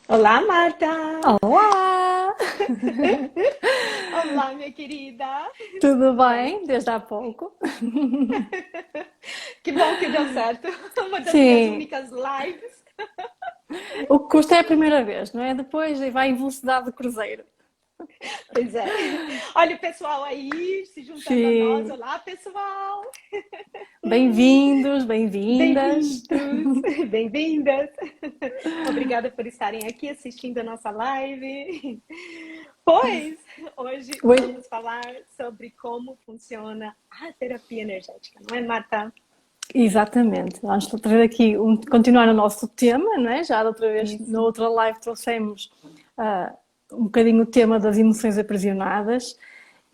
Olá, Marta! Olá! Olá, minha querida! Tudo Tudo bem? bem? Desde há pouco? Que bom que deu certo. Uma das minhas Sim, únicas lives. o que custa é a primeira vez, não é? Depois vai em velocidade de cruzeiro. Pois é. Olha o pessoal aí se juntando a nós. Sim, Olá, pessoal! bem-vindos, bem-vindas. Bem-vindos, bem-vindas. Obrigada por estarem aqui assistindo a nossa live. Pois, hoje Oi. vamos falar sobre como funciona a terapia energética, não é, Marta? Exatamente. Vamos trazer aqui, continuar o nosso tema, não é? Já da outra vez, na Isso. outra live, trouxemos um bocadinho o tema das emoções aprisionadas.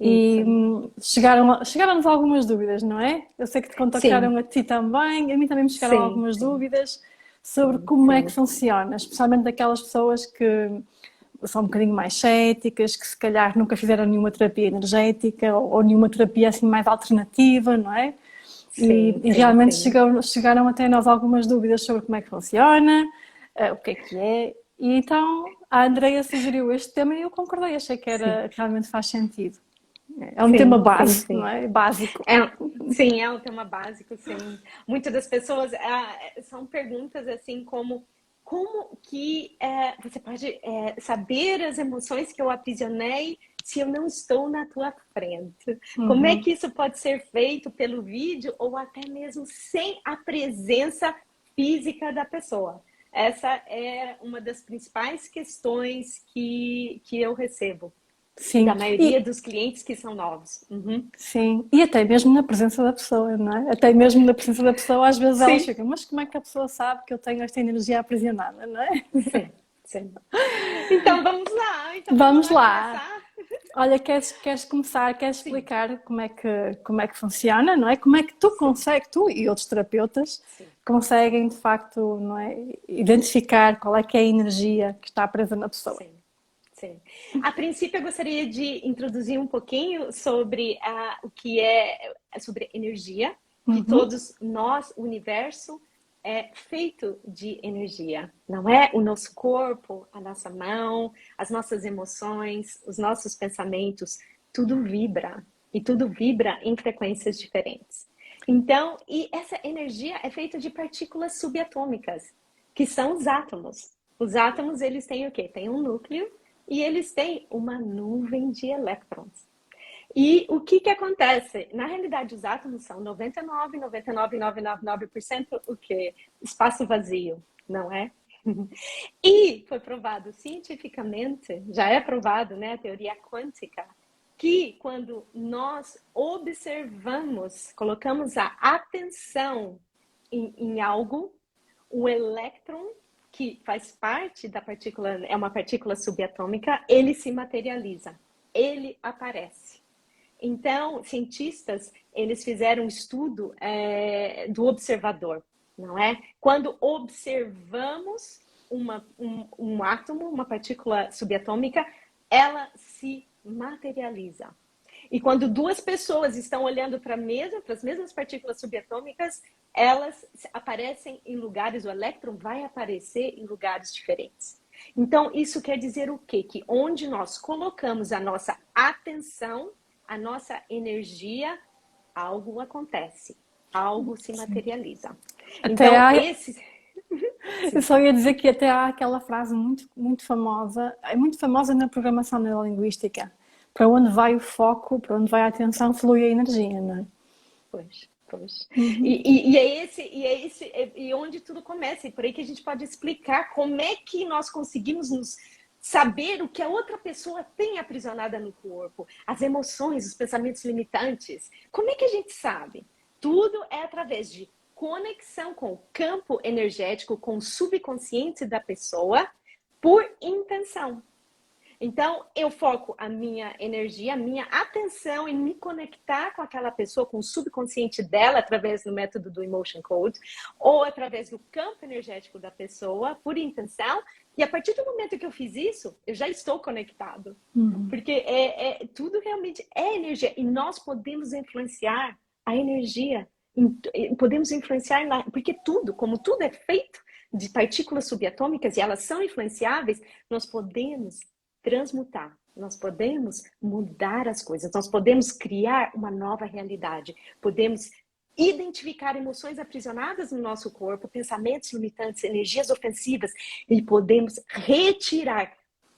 E Isso. chegaram-nos algumas dúvidas, não é? Eu sei que te Sim, contactaram a ti também, a mim também me chegaram sim, algumas sim, dúvidas sobre sim, como é que sim, funciona, especialmente daquelas pessoas que são um bocadinho mais céticas, que se calhar nunca fizeram nenhuma terapia energética ou nenhuma terapia assim mais alternativa, não é? sim, E sim, realmente sim. chegaram até nós algumas dúvidas sobre como é que funciona, o que é. E então a Andreia sugeriu este tema e eu concordei, achei que Sim, era, realmente faz sentido. É um tema sim, sim, base, não sim. é? Básico. É, sim, é um tema básico, sim. Muitas das pessoas são perguntas assim como que você pode saber as emoções que eu aprisionei se eu não estou na tua frente? Como é Uhum. que isso pode ser feito pelo vídeo ou até mesmo sem a presença física da pessoa? Essa é uma das principais questões que eu recebo da Sim. maioria dos clientes que são novos. Uhum. Sim, e até mesmo na presença da pessoa, não é? Até mesmo na presença da pessoa, às vezes elas Sim, ficam, mas como é que a pessoa sabe que eu tenho esta energia aprisionada, não é? sim, sim. Então vamos Vamos lá lá. começar. Olha, queres começar, queres Sim, explicar como é que funciona, não é? Como é que tu sim, consegues, tu e outros terapeutas, sim, conseguem de facto, não é? Identificar qual é que é a energia que está presa na pessoa. sim, sim. A princípio, eu gostaria de introduzir um pouquinho sobre o que é sobre energia, que Uhum. todos nós, o universo, é feito de energia. Não é o nosso corpo, a nossa mão, as nossas emoções, os nossos pensamentos, tudo vibra. E tudo vibra em frequências diferentes. Então, e essa energia é feita de partículas subatômicas, que são os átomos. Os átomos, eles têm o quê? Tem um núcleo e eles têm uma nuvem de elétrons. E o que que acontece? Na realidade, os átomos são 99,99999% o quê? Espaço vazio, não é? E foi provado cientificamente, já é provado, né, a teoria quântica, que quando nós observamos, colocamos a atenção em algo, o elétron, que faz parte da partícula, é uma partícula subatômica, ele se materializa, ele aparece. Então, cientistas, eles fizeram um estudo do observador, não é? Quando observamos um átomo, uma partícula subatômica, ela se materializa. E quando duas pessoas estão olhando para as mesmas partículas subatômicas, elas aparecem em lugares, o elétron vai aparecer em lugares diferentes. Então, isso quer dizer o quê? Que onde nós colocamos a nossa atenção, a nossa energia, algo acontece, algo se materializa. Até Então, há, esse. eu Sim, só ia dizer que até há aquela frase muito, muito famosa, é muito famosa na programação neurolinguística. Para onde vai o foco, para onde vai a atenção, flui a energia, não é? pois, pois. Uhum. E onde tudo começa, e por aí que a gente pode explicar como é que nós conseguimos nos saber o que a outra pessoa tem aprisionada no corpo, as emoções, os pensamentos limitantes. Como é que a gente sabe? Tudo é através de conexão com o campo energético, com o subconsciente da pessoa, por intenção. Então, eu foco a minha energia, a minha atenção em me conectar com aquela pessoa, com o subconsciente dela, através do método do Emotion Code, ou através do campo energético da pessoa, por intenção. E a partir do momento que eu fiz isso, eu já estou conectado. Porque tudo realmente é energia. E nós podemos influenciar a energia. Podemos influenciar, porque tudo, como tudo é feito de partículas subatômicas, e elas são influenciáveis, nós podemos transmutar, nós podemos mudar as coisas, nós podemos criar uma nova realidade, podemos identificar emoções aprisionadas no nosso corpo, pensamentos limitantes, energias ofensivas, e podemos retirar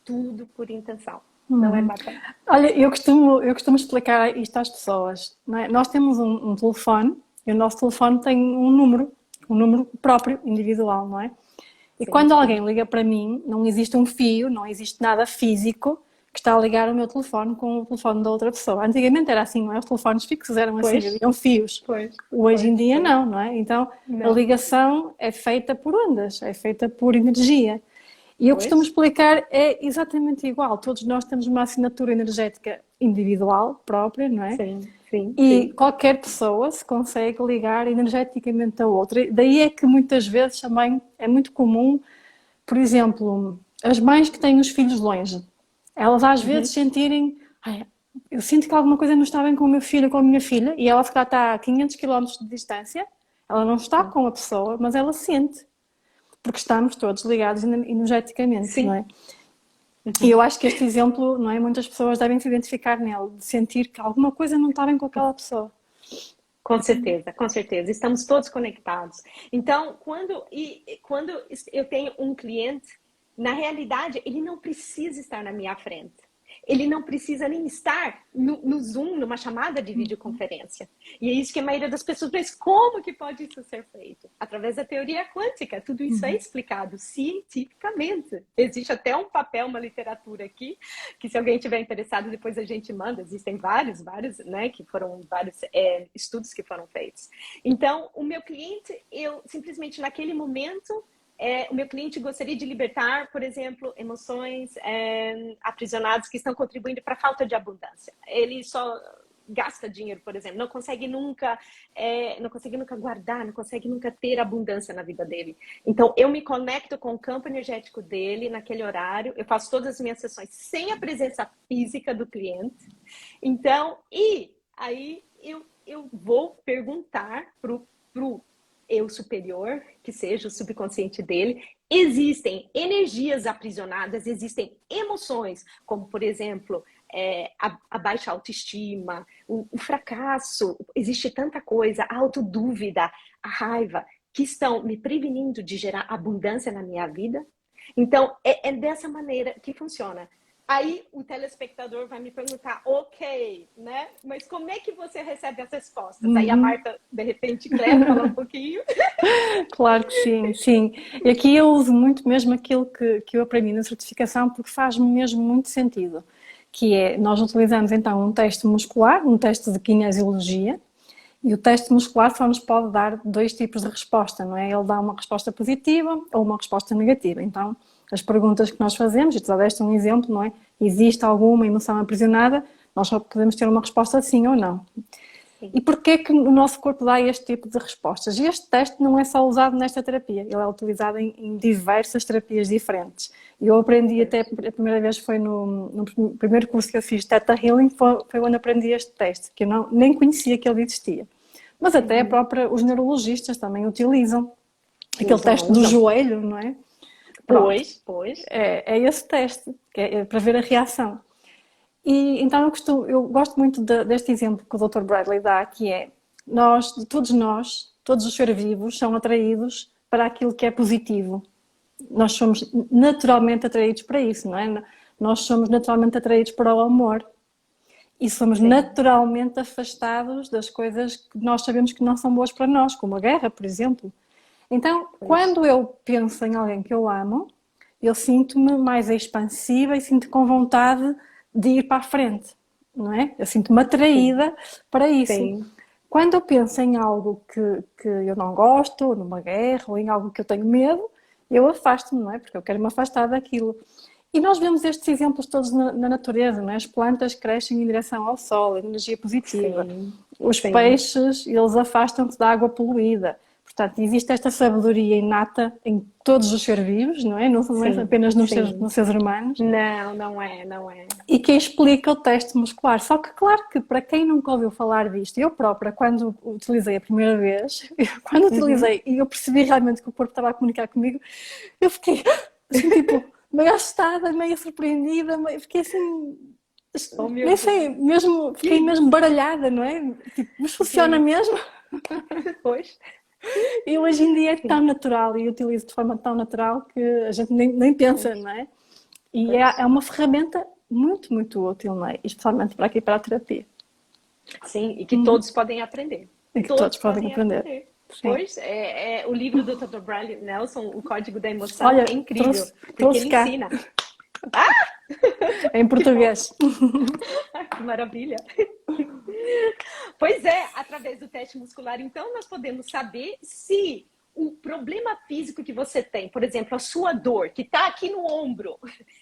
tudo por intenção. Não é bacana? Olha, eu costumo explicar isto às pessoas, não é? Nós temos um telefone e o nosso telefone tem um número próprio, individual, não é? E Sim, quando sim. alguém liga para mim, não existe um fio, não existe nada físico que está a ligar o meu telefone com o telefone da outra pessoa. Antigamente era assim, não é? Os telefones fixos eram assim, haviam fios. Hoje em dia não é? Então a ligação é feita por ondas, é feita por energia. E eu costumo explicar, é exatamente igual. Todos nós temos uma assinatura energética individual, própria, não é? Sim, sim. E qualquer pessoa se consegue ligar energeticamente a outra. Daí é que muitas vezes também é muito comum, por exemplo, as mães que têm os filhos longe, elas às vezes sentirem, eu sinto que alguma coisa não está bem com o meu filho ou com a minha filha, e ela se calhar está a 500 quilómetros de distância, ela não está com a pessoa, mas ela sente. Porque estamos todos ligados energeticamente, sim, não é? E eu acho que este exemplo, não é? Muitas pessoas devem se identificar nele, de sentir que alguma coisa não está bem com aquela pessoa. Com certeza. Estamos todos conectados. Então, quando eu tenho um cliente, na realidade, ele não precisa estar na minha frente. Ele não precisa nem estar no Zoom, numa chamada de videoconferência. E é isso que a maioria das pessoas pensa, como que pode isso ser feito? Através da teoria quântica. Tudo isso é explicado cientificamente. Existe até um papel, uma literatura aqui, que se alguém tiver interessado, depois a gente manda. Existem vários, né, que foram vários estudos que foram feitos. Então, o meu cliente, eu simplesmente naquele momento... o meu cliente gostaria de libertar, por exemplo, emoções aprisionadas que estão contribuindo para a falta de abundância. Ele só gasta dinheiro, por exemplo, não consegue nunca guardar, não consegue nunca ter abundância na vida dele. Então, eu me conecto com o campo energético dele naquele horário, eu faço todas as minhas sessões sem a presença física do cliente. Então, e aí eu vou perguntar pro eu superior, que seja o subconsciente dele, existem energias aprisionadas, existem emoções, como, por exemplo, a baixa autoestima, o fracasso, existe tanta coisa, a autodúvida, a raiva, que estão me prevenindo de gerar abundância na minha vida. Então, é dessa maneira que funciona. Aí o telespectador vai me perguntar, ok, né? Mas como é que você recebe as respostas? Aí a Marta, de repente, quer falar um pouquinho. Claro que sim, sim. E aqui eu uso muito mesmo aquilo que eu aprendi na certificação, porque faz-me mesmo muito sentido. Que é, nós utilizamos então um teste muscular, um teste de kinesiologia, e o teste muscular só nos pode dar 2 tipos de resposta, não é? Ele dá uma resposta positiva ou uma resposta negativa. Então, as perguntas que nós fazemos, e tu já deste um exemplo, não é? Existe alguma emoção aprisionada? Nós só podemos ter uma resposta sim ou não. Sim. E porquê que o nosso corpo dá este tipo de respostas? E este teste não é só usado nesta terapia, ele é utilizado em diversas terapias diferentes. E eu aprendi até, a primeira vez foi no primeiro curso que eu fiz, Theta Healing, foi onde aprendi este teste, que eu nem conhecia que ele existia. Mas até os neurologistas também utilizam. Aquele teste do joelho, não é? Pois. É esse teste, que é para ver a reação. E então eu gosto muito deste exemplo que o Dr. Bradley dá, que é todos os seres vivos são atraídos para aquilo que é positivo. Nós somos naturalmente atraídos para isso, não é? Nós somos naturalmente atraídos para o amor. E somos naturalmente afastados das coisas que nós sabemos que não são boas para nós, como a guerra, por exemplo. Então, quando eu penso em alguém que eu amo, eu sinto-me mais expansiva e sinto com vontade de ir para a frente, não é? Eu sinto-me atraída para isso. Sim. Quando eu penso em algo que eu não gosto, ou numa guerra, ou em algo que eu tenho medo, eu afasto-me, não é? Porque eu quero me afastar daquilo. E nós vemos estes exemplos todos na natureza, não é? As plantas crescem em direção ao sol, energia positiva. Os peixes, eles afastam-se da água poluída. Portanto, existe esta sabedoria inata em todos os seres vivos, não é? Não é apenas nos seres humanos. Não, não é, não é. E que explica o teste muscular. Só que, claro que para quem nunca ouviu falar disto, eu própria, quando utilizei a primeira vez, quando utilizei e eu percebi realmente que o corpo estava a comunicar comigo, eu fiquei assim, tipo, meio assustada, meio surpreendida, fiquei assim... nem sei, mesmo, fiquei mesmo baralhada, não é? Tipo, mas funciona mesmo? Pois. E hoje em dia é tão natural e utilizo de forma tão natural que a gente nem pensa, não é? E é uma ferramenta muito, muito útil, não é? Especialmente para aqui, para a terapia. Sim, e que todos podem aprender. E que todos podem aprender. Pois, o livro do Dr. Brian Nelson, O Código da Emoção, olha, é incrível, trouxe ele cá. ensina. Em português. Que maravilha! Pois é, através do teste muscular, então, nós podemos saber se o problema físico que você tem, por exemplo, a sua dor, que está aqui no ombro,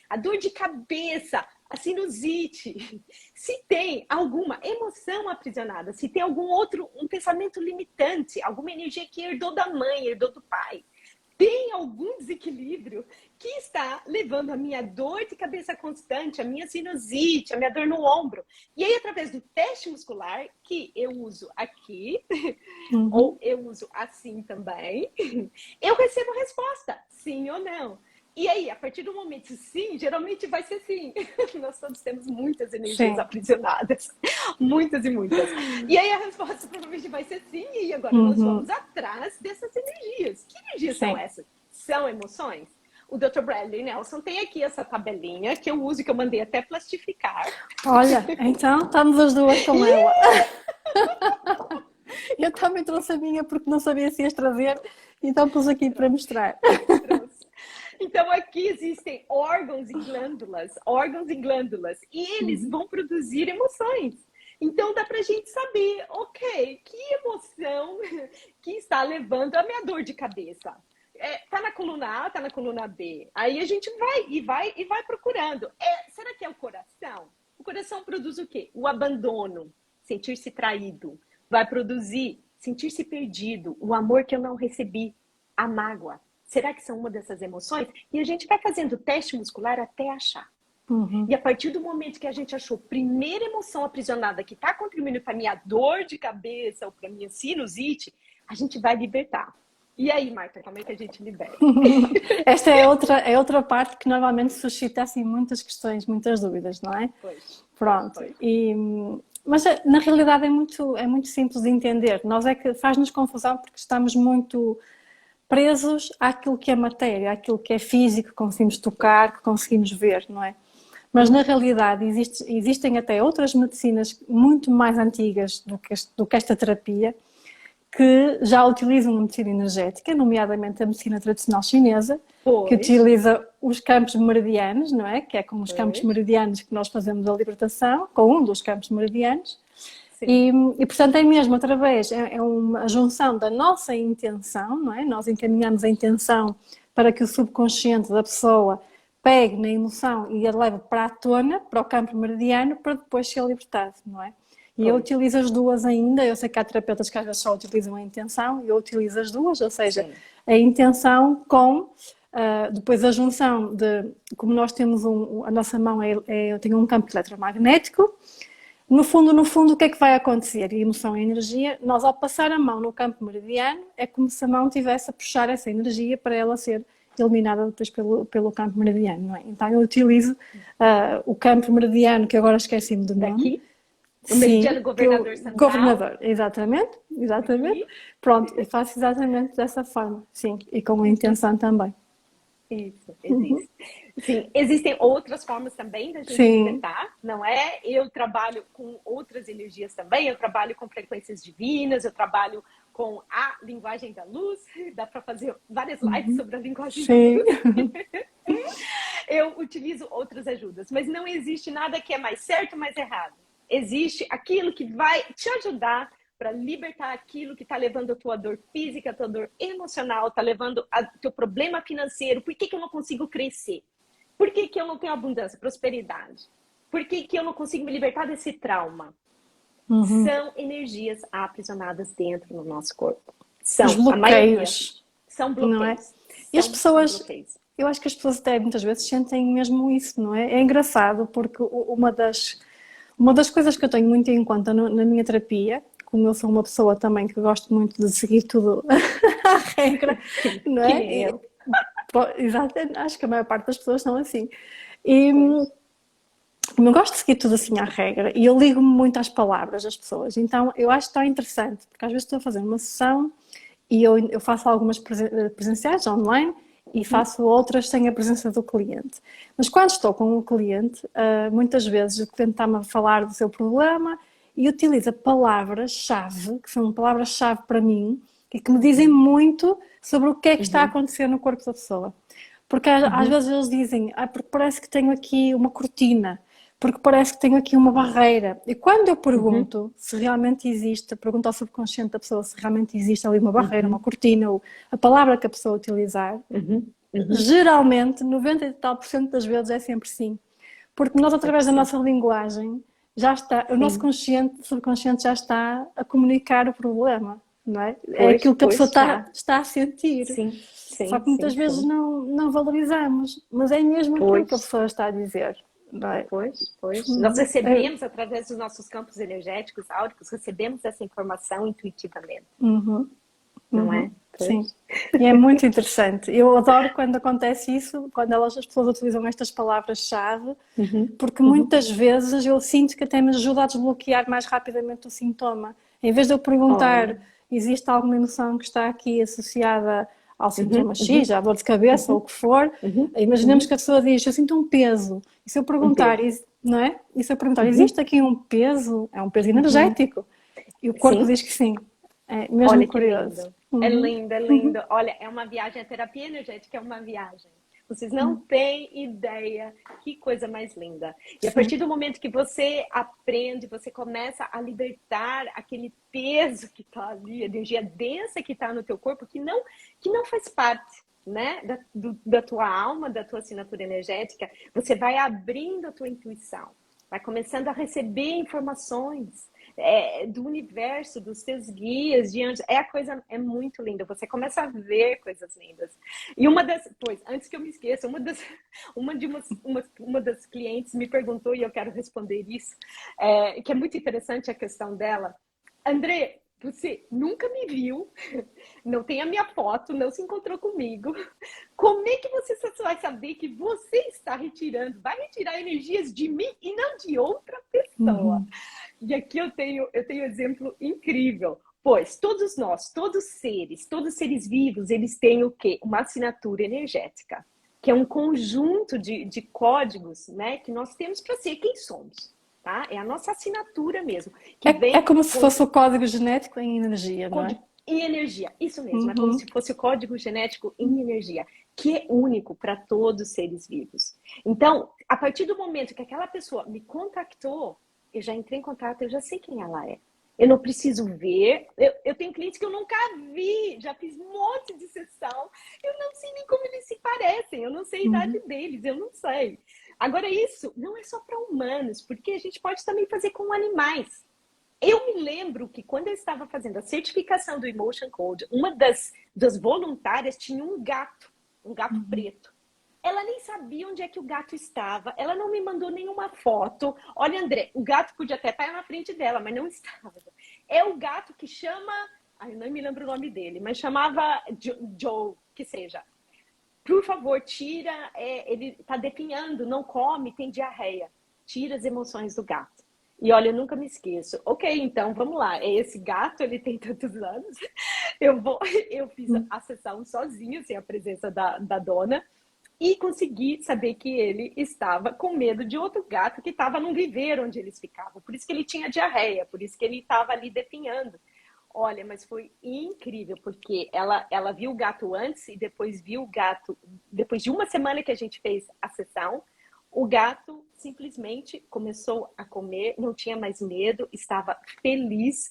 a dor de cabeça, a sinusite, se tem alguma emoção aprisionada, se tem algum outro, um pensamento limitante, alguma energia que herdou da mãe, herdou do pai, tem algum desequilíbrio que está levando a minha dor de cabeça constante, a minha sinusite, a minha dor no ombro. E aí, através do teste muscular, que eu uso aqui, ou eu uso assim também, eu recebo a resposta, sim ou não. E aí, a partir do momento sim, geralmente vai ser sim. Nós todos temos muitas energias aprisionadas. Muitas e muitas. E aí a resposta provavelmente vai ser sim. E agora nós vamos atrás dessas energias. Que energias são essas? São emoções? O Dr. Bradley Nelson tem aqui essa tabelinha que eu uso, que eu mandei até plastificar. Olha, então estamos as duas com ela. Eu também trouxe a minha porque não sabia se ias trazer, então pus aqui para mostrar. Então, aqui existem órgãos e glândulas, e eles vão produzir emoções. Então, dá pra gente saber, ok, que emoção que está levando a minha dor de cabeça? Tá na coluna A, tá na coluna B. Aí a gente vai procurando. Será que é o coração? O coração produz o quê? O abandono, sentir-se traído. Vai produzir sentir-se perdido, o amor que eu não recebi, a mágoa. Será que são uma dessas emoções? E a gente vai fazendo teste muscular até achar. E a partir do momento que a gente achou a primeira emoção aprisionada que está contribuindo para a minha dor de cabeça ou para a minha sinusite, a gente vai libertar. E aí, Marta, como é que a gente liberta? Esta é outra parte que normalmente suscita assim, muitas questões, muitas dúvidas, não é? Pois. Pronto. Pois. Mas na realidade é muito simples de entender. Nós é que faz-nos confusão porque estamos muito presos àquilo que é matéria, àquilo que é físico, que conseguimos tocar, que conseguimos ver, não é? Mas na realidade existem até outras medicinas muito mais antigas do que esta terapia, que já utilizam a medicina energética, nomeadamente a medicina tradicional chinesa, que utiliza os campos meridianos, não é? Que é com os campos meridianos que nós fazemos a libertação, com um dos campos meridianos. E, portanto, é mesmo através, é uma junção da nossa intenção, não é? Nós encaminhamos a intenção para que o subconsciente da pessoa pegue na emoção e a leve para a tona, para o campo meridiano, para depois ser libertado, não é? E eu utilizo as duas ainda. Eu sei que há terapeutas que às vezes só utilizam a intenção, eu utilizo as duas, ou seja, a intenção com depois a junção de, como nós temos a nossa mão eu tenho um campo eletromagnético, no fundo o que é que vai acontecer? E emoção e energia, nós ao passar a mão no campo meridiano, é como se a mão estivesse a puxar essa energia para ela ser eliminada depois pelo campo meridiano, não é? Então eu utilizo o campo meridiano, que agora esqueci-me do nome. Daqui? O meridiano governador central. Governador, exatamente. Pronto, e faço exatamente dessa forma, sim, e com a intenção também. Isso, existe. Sim, existem outras formas também da gente libertar, não é? Eu trabalho com outras energias também, eu trabalho com frequências divinas, eu trabalho com a linguagem da luz, dá para fazer várias lives sobre a linguagem da luz. Eu utilizo outras ajudas, mas não existe nada que é mais certo ou mais errado. Existe aquilo que vai te ajudar para libertar aquilo que está levando a tua dor física, a tua dor emocional, está levando a teu problema financeiro. Por que eu não consigo crescer? Por que eu não tenho abundância, prosperidade? Por que eu não consigo me libertar desse trauma? São energias aprisionadas dentro do nosso corpo. os A maioria bloqueios, são não é? bloqueios. E as pessoas, Bloqueios. eu acho que as pessoas até muitas vezes sentem mesmo isso, não é? É engraçado porque uma das coisas que eu tenho muito em conta na minha terapia, como eu sou uma pessoa também que gosto muito de seguir tudo à regra, não Que é? nem eu. Exato, acho que a maior parte das pessoas são assim. E Pois. como eu gosto de seguir tudo assim à regra, e eu ligo-me muito às palavras das pessoas, então eu acho tão interessante, porque às vezes estou a fazer uma sessão e eu faço algumas presenciais online e faço outras sem a presença do cliente. Mas quando estou com o cliente, muitas vezes o cliente está-me a falar do seu problema e utiliza palavras-chave, que são palavras-chave para mim, e que me dizem muito sobre o que é que está a acontecer no corpo da pessoa. Porque às vezes eles dizem, porque parece que tenho aqui uma cortina, porque parece que tenho aqui uma barreira. E quando eu pergunto se realmente existe, pergunto ao subconsciente da pessoa se realmente existe ali uma barreira, uma cortina, ou a palavra que a pessoa utilizar, geralmente, 90 e tal % das vezes é sempre sim. Porque nós, através da nossa linguagem, já está, o nosso subconsciente já está a comunicar o problema, não é? É aquilo que a pessoa está a sentir. Sim, Só sim, que muitas sim, vezes sim. não valorizamos, mas é mesmo aquilo que a Pois. pessoa está a dizer, não é? Pois. Nós recebemos, através dos nossos campos energéticos, áuricos, recebemos essa informação intuitivamente, não é? Sim, Pois. e é muito interessante. Eu adoro quando acontece isso, quando as pessoas utilizam estas palavras-chave, porque muitas vezes eu sinto que até me ajuda a desbloquear mais rapidamente o sintoma. Em vez de eu perguntar, Olha. existe alguma emoção que está aqui associada ao sintoma X, à dor de cabeça ou o que for, imaginemos que a pessoa diz, eu sinto um peso. E se eu Um perguntar, peso. não é? E se eu perguntar, existe aqui um peso? É um peso energético. E o corpo Sim. diz que sim. É mesmo Olha que curioso. lindo. É lindo, é lindo. Olha, é uma viagem, a terapia energética é uma viagem. Vocês não têm ideia que coisa mais linda. E a Sim. partir do momento que você aprende, você começa a libertar aquele peso que está ali, a energia densa que está no teu corpo, que não faz parte, né, da tua alma, da tua assinatura energética. Você vai abrindo a tua intuição, vai começando a receber informações. Do universo, dos teus guias, é muito linda. Você começa a ver coisas lindas. E antes que eu me esqueça, uma das clientes me perguntou e eu quero responder isso, que é muito interessante a questão dela. André, você nunca me viu, não tem a minha foto, não se encontrou comigo. Como é que você vai saber que você está retirando, vai retirar energias de mim e não de outra pessoa? E aqui eu tenho um exemplo incrível. Pois todos nós, todos seres vivos, eles têm o quê? Uma assinatura energética, que é um conjunto de códigos, né, que nós temos para ser quem somos. Tá? É a nossa assinatura mesmo. Que É vem como se fosse o código genético em energia, não é? em energia. Isso mesmo, é como se fosse o código genético em energia, que é único para todos os seres vivos. Então, a partir do momento que aquela pessoa me contactou, eu já entrei em contato, eu já sei quem ela é. Eu não preciso ver. Eu tenho clientes que eu nunca vi, já fiz um monte de sessão. Eu não sei nem como eles se parecem, eu não sei a idade deles, eu não sei. Agora, isso não é só para humanos, porque a gente pode também fazer com animais. Eu me lembro que quando eu estava fazendo a certificação do Emotion Code, uma das voluntárias tinha um gato preto. Ela nem sabia onde é que o gato estava, ela não me mandou nenhuma foto. Olha, André, o gato podia até estar na frente dela, mas não estava. É o gato que chama, eu não me lembro o nome dele, mas chamava Joe, que seja. Por favor, tira, ele está definhando, não come, tem diarreia. Tira as emoções do gato. E olha, eu nunca me esqueço. Ok, então vamos lá. É esse gato, ele tem tantos anos. Eu fiz a sessão sozinha, sem a presença da dona, e consegui saber que ele estava com medo de outro gato que estava num viveiro onde eles ficavam. Por isso que ele tinha diarreia, por isso que ele estava ali definhando. Olha, mas foi incrível, porque ela viu o gato antes e depois viu o gato. Depois de uma semana que a gente fez a sessão, o gato simplesmente começou a comer, não tinha mais medo, estava feliz,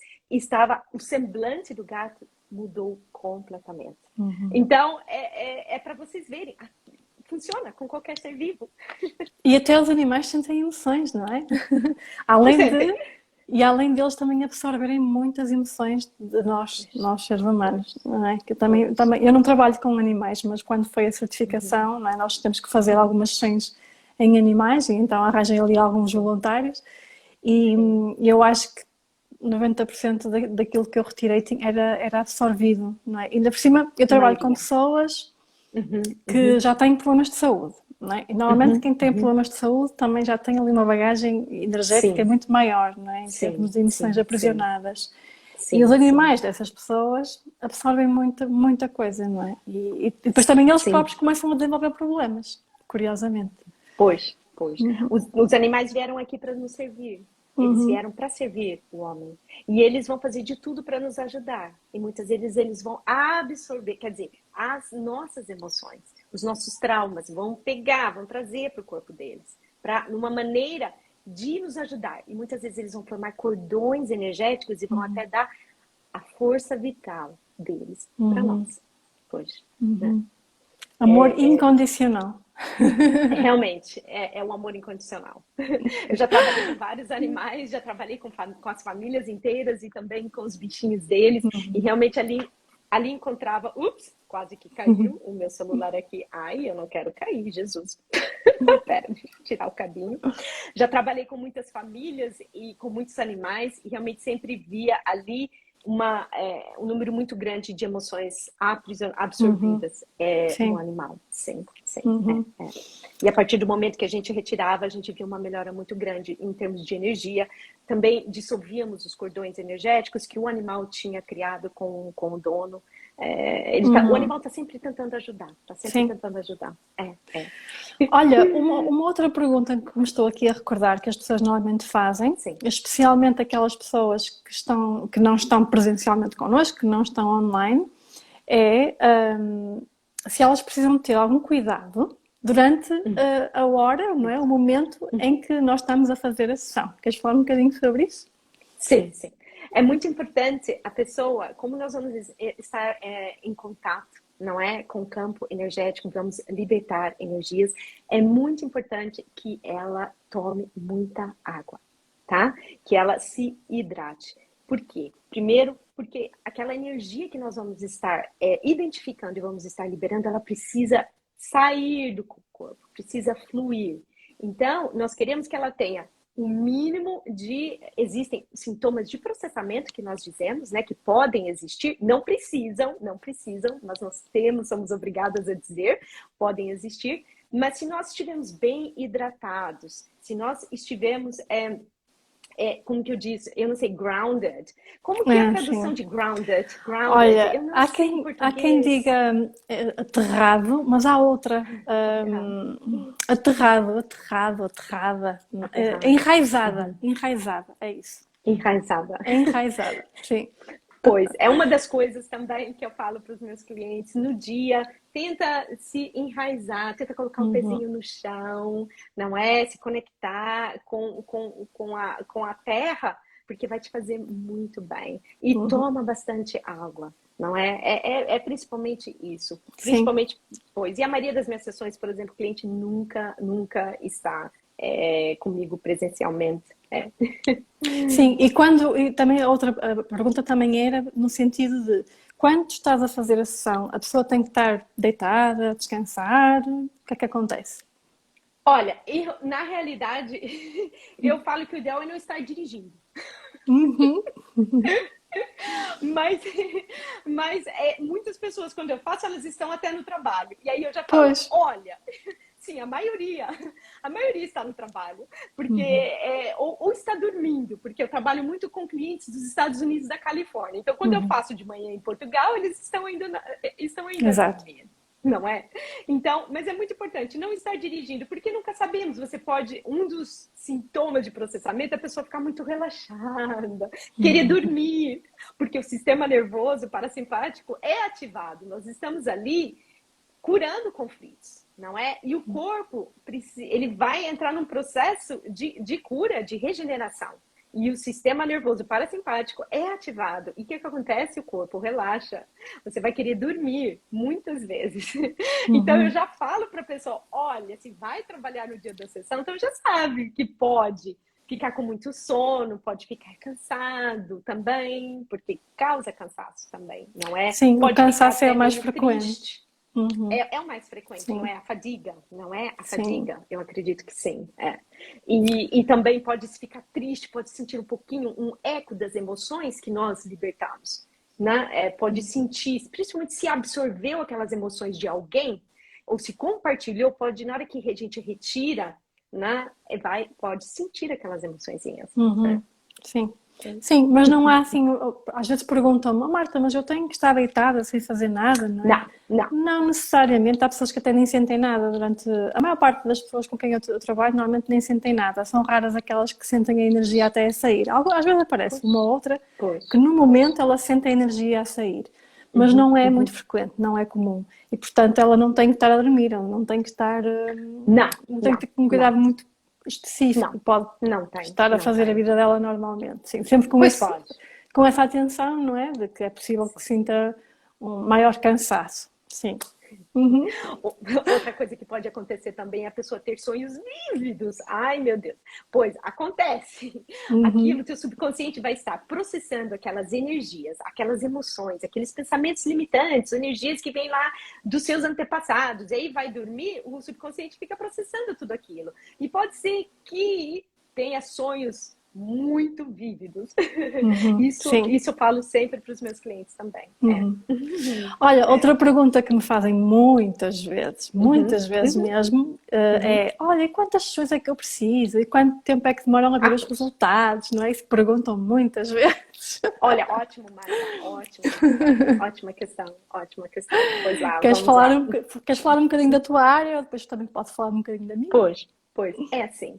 o semblante do gato mudou completamente. Então, é para vocês verem, funciona com qualquer ser vivo. E até os animais sentem emoções, não é? Não Além de, sentem? E além deles também absorverem muitas emoções de nós seres humanos, não é? Que eu não trabalho com animais, mas quando foi a certificação, não é? Nós temos que fazer algumas sessões em animais, e então arranjei ali alguns voluntários, e eu acho que 90% daquilo que eu retirei era absorvido, não é? Ainda por cima, eu trabalho com pessoas que já têm problemas de saúde, não é? E normalmente quem tem problemas de saúde também já tem ali uma bagagem energética muito maior, não é? Em termos de emoções aprisionadas. E os animais dessas pessoas absorvem muita coisa, não é? E depois também eles próprios começam a desenvolver problemas, curiosamente. Pois. Os animais vieram aqui para nos servir. Eles vieram para servir o homem. E eles vão fazer de tudo para nos ajudar. E muitas vezes eles vão absorver, quer dizer, as nossas emoções, os nossos traumas, vão trazer para o corpo deles, numa maneira de nos ajudar. E muitas vezes eles vão formar cordões energéticos e vão até dar a força vital deles para nós. Pois. Né? Amor incondicional. Realmente, é um amor incondicional. Eu já trabalhei com vários animais, já trabalhei com as famílias inteiras e também com os bichinhos deles. E realmente ali encontrava... Ups, quase que caiu o meu celular aqui. Ai, eu não quero cair, Jesus. Pera, deixa eu tirar o cabinho. Já trabalhei com muitas famílias e com muitos animais e realmente sempre via ali um número muito grande de emoções absorvidas no animal, sempre. E a partir do momento que a gente retirava, a gente via uma melhora muito grande em termos de energia. Também dissolvíamos os cordões energéticos que o animal tinha criado com o dono. O animal está sempre tentando ajudar, Olha, uma outra pergunta que me estou aqui a recordar que as pessoas normalmente fazem, especialmente aquelas pessoas que não estão presencialmente connosco, que não estão online, é se elas precisam ter algum cuidado durante a hora, não é? O momento em que nós estamos a fazer a sessão. Queres falar um bocadinho sobre isso? Sim. É muito importante a pessoa, como nós vamos estar em contato, não é? Com o campo energético, vamos libertar energias. É muito importante que ela tome muita água, tá? Que ela se hidrate. Por quê? Primeiro, porque aquela energia que nós vamos estar identificando e vamos estar liberando, ela precisa sair do corpo, precisa fluir. Então, nós queremos que ela tenha o mínimo existem sintomas de processamento que nós dizemos, né, que podem existir, não precisam, mas somos obrigadas a dizer, podem existir, mas se nós estivermos bem hidratados, se nós estivermos, como que eu disse, eu não sei, grounded, como que é a tradução de grounded? Olha, eu não sei em português. há quem diga aterrado, mas há outra, aterrada, enraizada, é isso. Enraizada, sim. Pois, é uma das coisas também que eu falo para os meus clientes no dia, tenta se enraizar, tenta colocar um pezinho no chão, não é? Se conectar com a terra, porque vai te fazer muito bem. E toma bastante água, não é? É principalmente isso. Principalmente, pois. E a maioria das minhas sessões, por exemplo, o cliente nunca está comigo presencialmente. Sim, e também a outra pergunta também era no sentido de quando estás a fazer a sessão, a pessoa tem que estar deitada, descansar, o que é que acontece? Olha, na realidade, eu falo que o ideal é não estar dirigindo. Mas muitas pessoas, quando eu faço, elas estão até no trabalho. E aí eu já falo, olha... Sim, a maioria está no trabalho, porque ou está dormindo, porque eu trabalho muito com clientes dos Estados Unidos e da Califórnia. Então, quando eu faço de manhã em Portugal, eles estão ainda dormindo, não é? Então, mas é muito importante não estar dirigindo, porque nunca sabemos. Um dos sintomas de processamento é a pessoa ficar muito relaxada, querer dormir, porque o sistema nervoso parasimpático é ativado. Nós estamos ali curando conflitos, não é? E o corpo, ele vai entrar num processo de cura, de regeneração. E o sistema nervoso parasimpático é ativado. E o que acontece? O corpo relaxa. Você vai querer dormir muitas vezes. Então, eu já falo para a pessoa, olha, se vai trabalhar no dia da sessão, então já sabe que pode ficar com muito sono, pode ficar cansado também, porque causa cansaço também, não é? Sim, o Pode ficar cansaço é até o mais meio frequente. triste. Uhum. É o mais frequente, não Sim, é a fadiga, não é a sim. fadiga? Eu acredito que sim, é. E também pode se ficar triste, pode sentir um pouquinho, um eco das emoções que nós libertamos, né? Pode sentir, principalmente se absorveu aquelas emoções de alguém, ou se compartilhou, pode, na hora que a gente retira, né, pode sentir aquelas emoçõezinhas, né? Uhum. Sim. Sim, mas não há assim, às vezes perguntam-me, "Oh, Marta, mas eu tenho que estar deitada sem fazer nada, não é?" Não, não. Não necessariamente, há pessoas que até nem sentem nada durante... A maior parte das pessoas com quem eu trabalho normalmente nem sentem nada, são raras aquelas que sentem a energia até a sair. Às vezes aparece Pois, uma ou outra pois, que no pois. momento ela sente a energia a sair, mas Uhum, não é muito uhum. frequente, não é comum. E portanto ela não tem que estar a dormir, ela não tem que estar... Não, Não tem não, que ter um não, cuidado muito específico, não, pode não tem, estar a não fazer a tem. vida dela normalmente. Sim, sempre Pois pode. com essa atenção, não é? De que é possível que Sim. sinta um maior cansaço. Sim. Uhum. Outra coisa que pode acontecer também é a pessoa ter sonhos vívidos. Ai, meu Deus. Pois acontece. Aquilo, Uhum. teu subconsciente vai estar processando aquelas energias, aquelas emoções, aqueles pensamentos limitantes, energias que vêm lá dos seus antepassados. E aí vai dormir, o subconsciente fica processando tudo aquilo. E pode ser que tenha sonhos muito vívidos. Uhum. Isso, Sim. isso eu falo sempre para os meus clientes também. É. Uhum. Olha, outra pergunta que me fazem Uhum, muitas vezes uhum, mesmo, uhum. olha, e quantas sessões é que eu preciso? E quanto tempo é que demoram a ver Ah, os pois. resultados? Não é? Isso perguntam muitas vezes. Olha, ótimo, Marta. Ótimo, Marta. Ótima questão, ótima questão. Pois lá, Queres vamos falar lá. queres falar um bocadinho da tua área? Eu depois também posso falar um bocadinho da minha. Pois, é assim.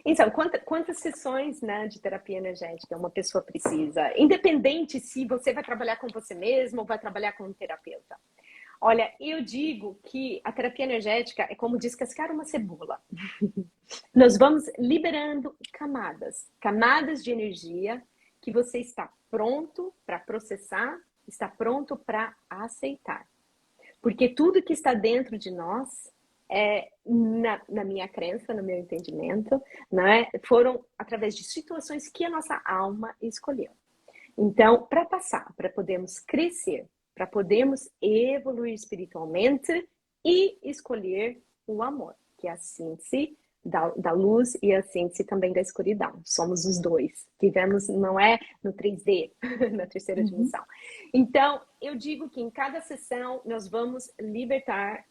Então, quantas sessões, né, de terapia energética uma pessoa precisa? Independente se você vai trabalhar com você mesmo ou vai trabalhar com um terapeuta. Olha, eu digo que a terapia energética é como descascar uma cebola. Nós vamos liberando camadas, camadas de energia que você está pronto para processar, está pronto para aceitar. Porque tudo que está dentro de nós, na minha crença, no meu entendimento, né, foram através de situações que a nossa alma escolheu. Então, para passar, para podermos crescer, para podermos evoluir espiritualmente e escolher o amor, que é a síntese da luz e a síntese também da escuridão. Somos os dois. Vivemos, não é no 3D, na terceira Uhum. dimensão. Então, eu digo que em cada sessão nós vamos libertar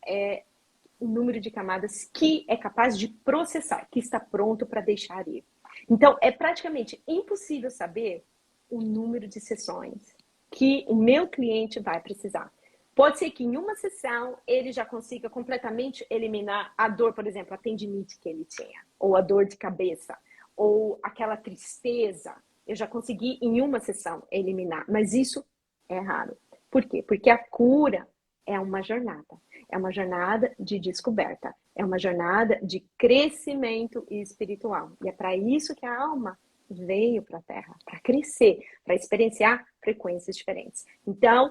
o número de camadas que é capaz de processar, que está pronto para deixar ir. Então, é praticamente impossível saber o número de sessões que o meu cliente vai precisar. Pode ser que em uma sessão ele já consiga completamente eliminar a dor, por exemplo, a tendinite que ele tinha, ou a dor de cabeça, ou aquela tristeza. Eu já consegui em uma sessão eliminar, mas isso é raro. Por quê? Porque a cura é uma jornada. É uma jornada de descoberta. É uma jornada de crescimento espiritual. E é para isso que a alma veio para a Terra, para crescer, para experienciar frequências diferentes. Então,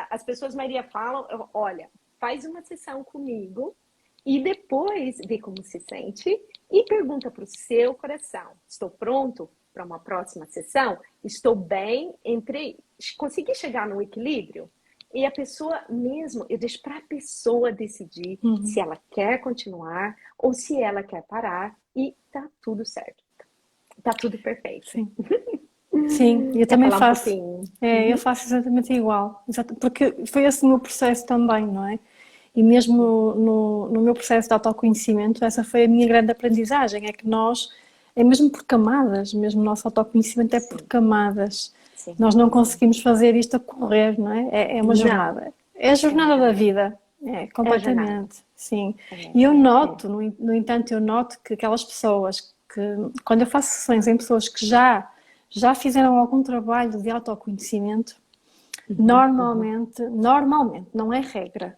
as pessoas, Maria, falam, olha, faz uma sessão comigo e depois vê como se sente e pergunta para o seu coração, estou pronto para uma próxima sessão? Estou bem? Consegui chegar no equilíbrio? E a pessoa mesmo, eu deixo para a pessoa decidir Uhum. se ela quer continuar ou se ela quer parar e tá tudo certo. Tá tudo perfeito. Sim. Sim, eu Quer também falar um faço. pouquinho? Eu faço exatamente igual. Porque foi esse o meu processo também, não é? E mesmo no meu processo de autoconhecimento, essa foi a minha grande aprendizagem, é que nós, é mesmo por camadas, mesmo o nosso autoconhecimento é por Sim, camadas. sim, Nós não sim. conseguimos fazer isto a correr, não é? É uma Não, jornada. É a é uma jornada da jornada. vida. É, É a jornada. completamente, sim. É, E eu é. noto, no entanto, eu noto que aquelas pessoas que, quando eu faço sessões em pessoas que já fizeram algum trabalho de autoconhecimento, Uhum, uhum, normalmente, não é regra,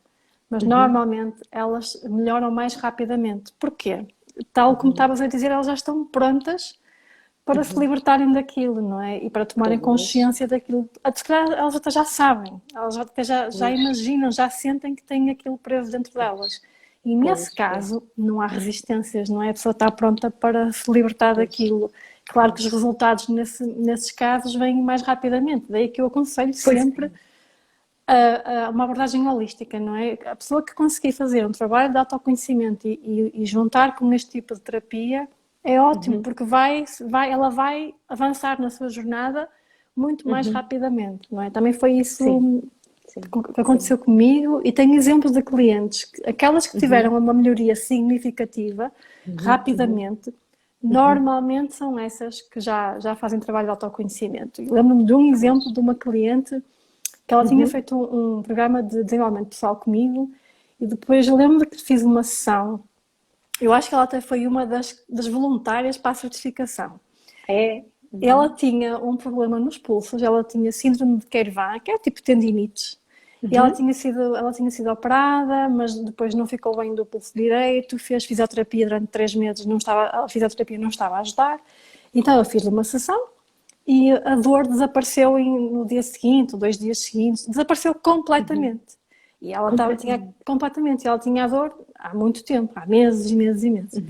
mas uhum, normalmente elas melhoram mais rapidamente. Porquê? Tal como uhum, estavas a dizer, elas já estão prontas para se uhum. libertarem daquilo, não é? E para tomarem Pois, consciência daquilo. Se calhar elas até já sabem, elas até já pois, imaginam, já sentem que têm aquilo preso dentro pois. delas. E nesse caso, não há resistências, não é? A pessoa está pronta para se libertar daquilo. Claro que os resultados nesses casos vêm mais rapidamente, daí que eu aconselho sempre uma abordagem holística, não é? A pessoa que conseguir fazer um trabalho de autoconhecimento e juntar com este tipo de terapia é ótimo, porque ela vai avançar na sua jornada muito mais rapidamente, não é? Também foi isso que aconteceu comigo, e tenho exemplos de clientes, aquelas que tiveram uma melhoria significativa, rapidamente, normalmente são essas que já fazem trabalho de autoconhecimento. Lembro-me de um exemplo de uma cliente que ela tinha feito um programa de desenvolvimento pessoal comigo, e depois lembro que fiz uma sessão, eu acho que ela até foi uma das voluntárias para a certificação. Ela tinha um problema nos pulsos, ela tinha síndrome de Quervin, que é tipo tendinites. E ela tinha sido operada, mas depois não ficou bem do pulso direito, fez fisioterapia durante 3 meses, a fisioterapia não estava a ajudar. Então eu fiz-lhe uma sessão e a dor desapareceu no dia seguinte, 2 dias seguintes, desapareceu completamente. E ela ela tinha a dor há muito tempo, há meses e meses e meses.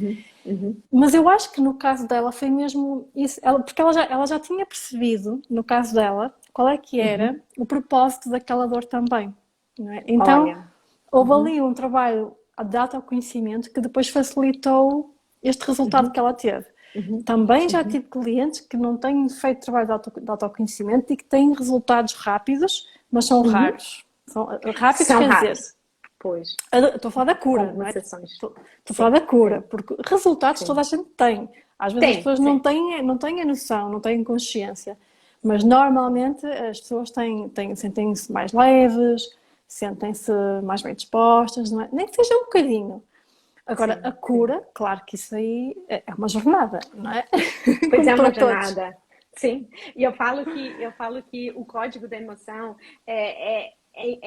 Mas eu acho que no caso dela foi mesmo isso, porque ela já tinha percebido, no caso dela, qual é que era o propósito daquela dor também. Não é? Então, houve ali um trabalho de autoconhecimento que depois facilitou este resultado que ela teve. Também já tive clientes que não têm feito trabalho de autoconhecimento e que têm resultados rápidos, mas são raros. São rápidos, São quer raros. dizer, Pois. estou a falar da cura, não é? Estou a falar da cura, porque resultados toda a gente tem. Às vezes as pessoas não têm a noção, não têm consciência, mas normalmente as pessoas sentem-se mais leves, sentem-se mais bem dispostas, não é? Nem que seja um bocadinho. Agora, a cura, claro que isso aí é uma jornada, não é? Pois é, uma jornada. Sim. E eu falo que o código da emoção é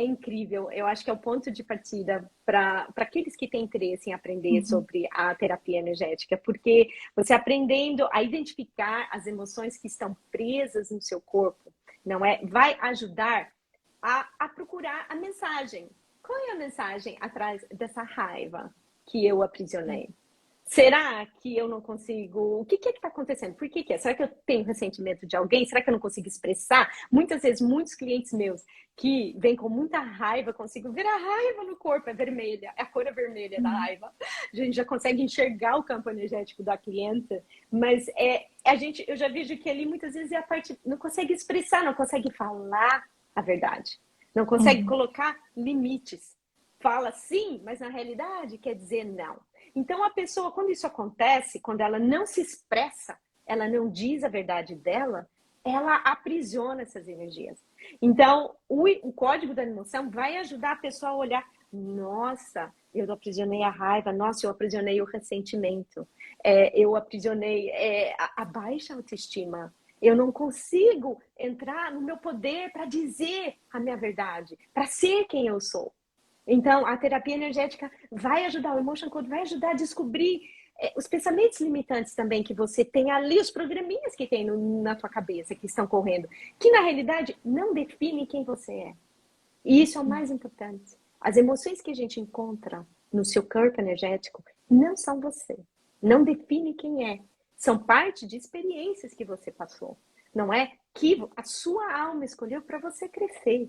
incrível. Eu acho que é o ponto de partida para aqueles que têm interesse em aprender sobre a terapia energética, porque você aprendendo a identificar as emoções que estão presas no seu corpo, não é? Vai ajudar a procurar a mensagem. Qual é a mensagem atrás dessa raiva que eu aprisionei? Será que eu não consigo? O que é que está acontecendo? Por que é? Será que eu tenho ressentimento de alguém? Será que eu não consigo expressar? Muitas vezes, muitos clientes meus que vêm com muita raiva, consigo ver a raiva no corpo, é vermelha, a cor é vermelha da raiva. A gente já consegue enxergar o campo energético da cliente, mas eu já vejo que ali muitas vezes é a parte, não consegue expressar, não consegue falar a verdade, não consegue colocar limites. Fala sim, mas na realidade quer dizer não. Então, a pessoa, quando isso acontece, quando ela não se expressa, ela não diz a verdade dela, ela aprisiona essas energias. Então, o código da emoção vai ajudar a pessoa a olhar, nossa, eu aprisionei a raiva, nossa, eu aprisionei o ressentimento, eu aprisionei a baixa autoestima. Eu não consigo entrar no meu poder para dizer a minha verdade, para ser quem eu sou. Então, a terapia energética vai ajudar, o Emotion Code vai ajudar a descobrir os pensamentos limitantes também que você tem ali, os programinhas que tem na tua cabeça, que estão correndo, que na realidade não definem quem você é. E isso é o mais importante. As emoções que a gente encontra no seu corpo energético não são você. Não define quem é. São parte de experiências que você passou. Não é que a sua alma escolheu para você crescer,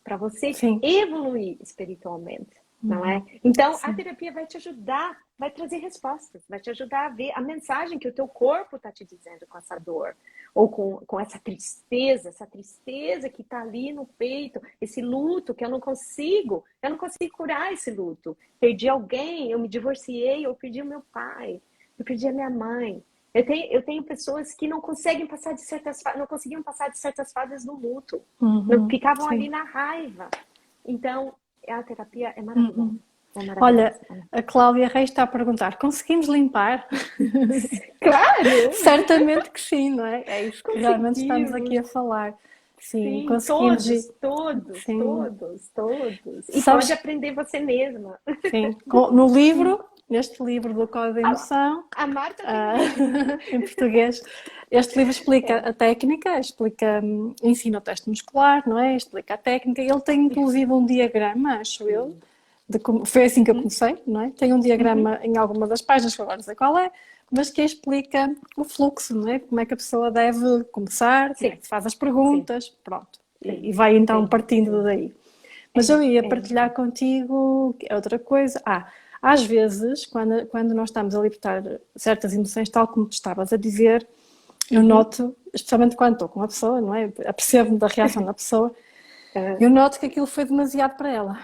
para você evoluir espiritualmente, não é? Então, a terapia vai te ajudar, vai trazer respostas, vai te ajudar a ver a mensagem que o teu corpo está te dizendo com essa dor, ou com essa tristeza que está ali no peito, esse luto que eu não consigo curar esse luto. Perdi alguém, eu me divorciei, eu perdi o meu pai, eu perdi a minha mãe. Eu tenho pessoas que não conseguem passar de não conseguiam passar de certas fases no luto. Ficavam ali na raiva. Então, a terapia é maravilhosa. Olha, a Cláudia Reis está a perguntar, conseguimos limpar? Claro! Certamente que sim, não é? É isso que realmente estamos aqui a falar. Sim, conseguimos. Todos. E pode aprender você mesma. Sim, no livro, neste livro do Código da Emoção, a Marta em português, este livro explica a técnica, ensina o teste muscular, não é? Explica a técnica. Ele tem inclusive um diagrama, acho eu, Foi assim que eu comecei, não é? Tem um diagrama em alguma das páginas, que eu agora não sei qual é, mas que explica o fluxo, não é? Como é que a pessoa deve começar, como é que se faz as perguntas, pronto. E vai então partindo daí. Mas eu ia partilhar contigo outra coisa. Às vezes, quando nós estamos a libertar certas emoções, tal como tu estavas a dizer, eu noto, especialmente quando estou com a pessoa, não é? Apercebo-me da reação da pessoa, eu noto que aquilo foi demasiado para ela.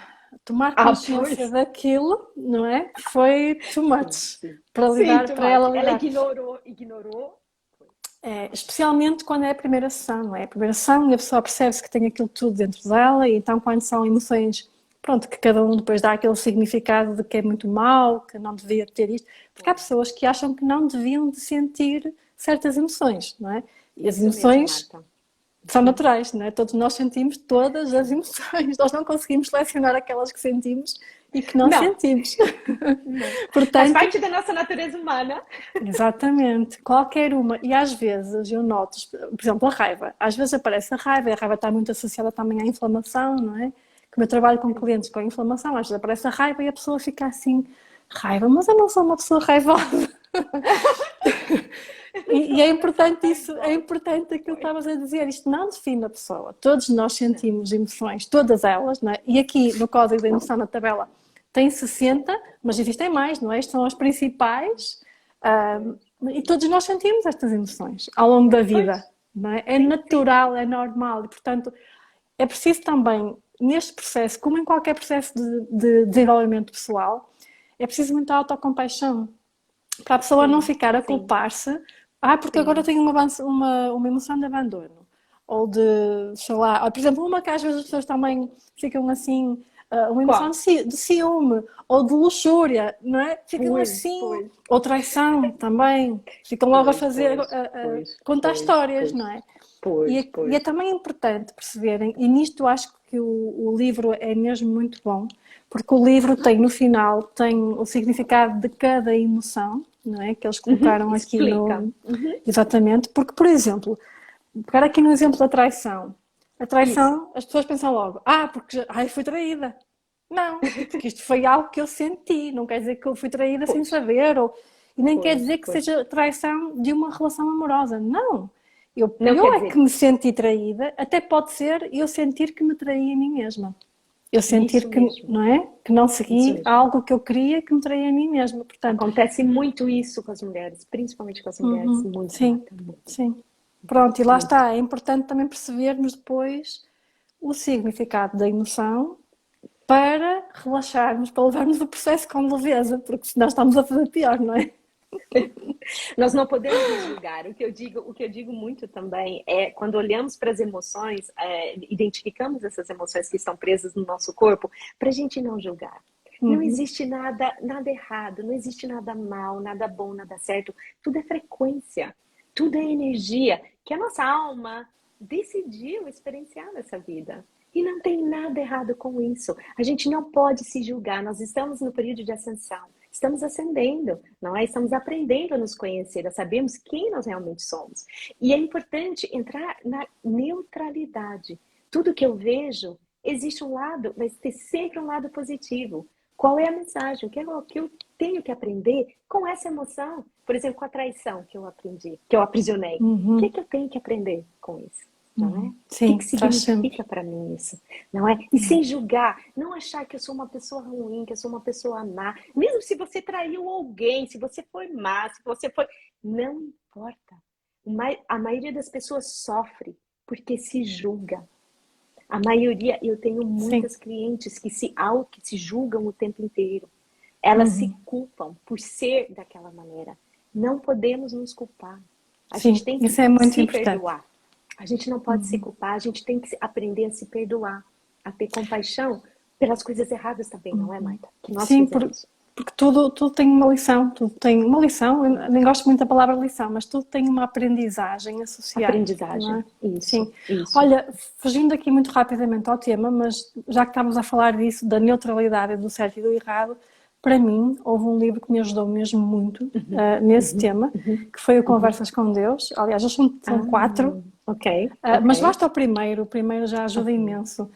Tomar consciência daquilo, não é? Foi too much para lidar, para ela lidar. Ela ignorou. Especialmente quando é a primeira sessão, não é? A primeira sessão e a pessoa percebe-se que tem aquilo tudo dentro dela, e então quando são emoções, pronto, que cada um depois dá aquele significado de que é muito mau, que não devia ter isto, porque há pessoas que acham que não deviam de sentir certas emoções, não é? E as emoções são naturais, não é? Todos nós sentimos todas as emoções, nós não conseguimos selecionar aquelas que sentimos e que não sentimos. Portanto, faz parte da nossa natureza humana. Exatamente, qualquer uma. E às vezes eu noto, por exemplo, a raiva. Às vezes aparece a raiva, e a raiva está muito associada também à inflamação, não é? Como eu trabalho com clientes com inflamação, às vezes aparece a raiva e a pessoa fica assim, raiva, mas eu não sou uma pessoa raivosa. E é importante isso, é importante aquilo que estavas a dizer, isto não define a pessoa. Todos nós sentimos emoções, todas elas, não é? E aqui no código da emoção, na tabela, tem 60, mas existem mais, não é? Estes são as principais, e todos nós sentimos estas emoções ao longo da vida, não é? É natural, é normal, e portanto é preciso também, neste processo, como em qualquer processo de desenvolvimento pessoal, é preciso muita autocompaixão, para a pessoa não ficar a culpar-se, porque agora tenho uma emoção de abandono, ou de, sei lá, ou, por exemplo, uma que às vezes as pessoas também ficam assim, uma emoção de ciúme, ou de luxúria, não é? Ficam assim, ou traição também, ficam logo a fazer, contar histórias, não é? E é também importante perceberem, e nisto acho que o livro é mesmo muito bom, porque o livro tem no final, tem o significado de cada emoção, não é? Que eles colocaram aqui no... Exatamente, porque, por exemplo, pegar aqui no exemplo da traição. A traição, as pessoas pensam logo, porque fui traída. Não, porque isto foi algo que eu senti, não quer dizer que eu fui traída sem saber, e nem quer dizer que seja traição de uma relação amorosa, não. Eu é que me senti traída, até pode ser eu sentir que me traí a mim mesma. Eu sentir que, não é? Que não segui algo que eu queria, que me traía a mim mesma. Portanto, acontece muito isso com as mulheres, principalmente com as mulheres. Muito. Sim. Pronto, e lá está. É importante também percebermos depois o significado da emoção para relaxarmos, para levarmos o processo com leveza, porque senão estamos a fazer pior, não é? Nós não podemos nos julgar. O que eu digo muito também é quando olhamos para as emoções, identificamos essas emoções que estão presas no nosso corpo, para a gente não julgar. Não existe nada errado, não existe nada mal, nada bom, nada certo. Tudo é frequência, tudo é energia que a nossa alma decidiu experienciar nessa vida. E não tem nada errado com isso. A gente não pode se julgar. Nós estamos no período de ascensão. Estamos ascendendo, não é? Estamos aprendendo a nos conhecer, a sabermos quem nós realmente somos. E é importante entrar na neutralidade. Tudo que eu vejo, existe um lado, vai ter sempre um lado positivo. Qual é a mensagem? O que eu tenho que aprender com essa emoção? Por exemplo, com a traição que eu aprendi, que eu aprisionei. O que eu tenho que aprender com isso? Não é? Sim, o que significa para mim isso? Não é? E sem julgar, não achar que eu sou uma pessoa ruim, que eu sou uma pessoa má. Mesmo se você traiu alguém, se você foi má, se você foi... Não importa. A maioria das pessoas sofre porque se julga. A maioria, eu tenho muitas clientes que se julgam o tempo inteiro. Elas se culpam por ser daquela maneira. Não podemos nos culpar. A gente tem que se perdoar. A gente não pode se culpar, a gente tem que aprender a se perdoar, a ter compaixão pelas coisas erradas também, não é, Marta? Que nós porque tudo tem uma lição, eu nem gosto muito da palavra lição, mas tudo tem uma aprendizagem associada. Aprendizagem, isso. Olha, fugindo aqui muito rapidamente ao tema, mas já que estamos a falar disso, da neutralidade do certo e do errado, para mim, houve um livro que me ajudou mesmo muito nesse tema, que foi o Conversas com Deus. Aliás, são 4. Ok. Mas basta o primeiro já ajuda imenso.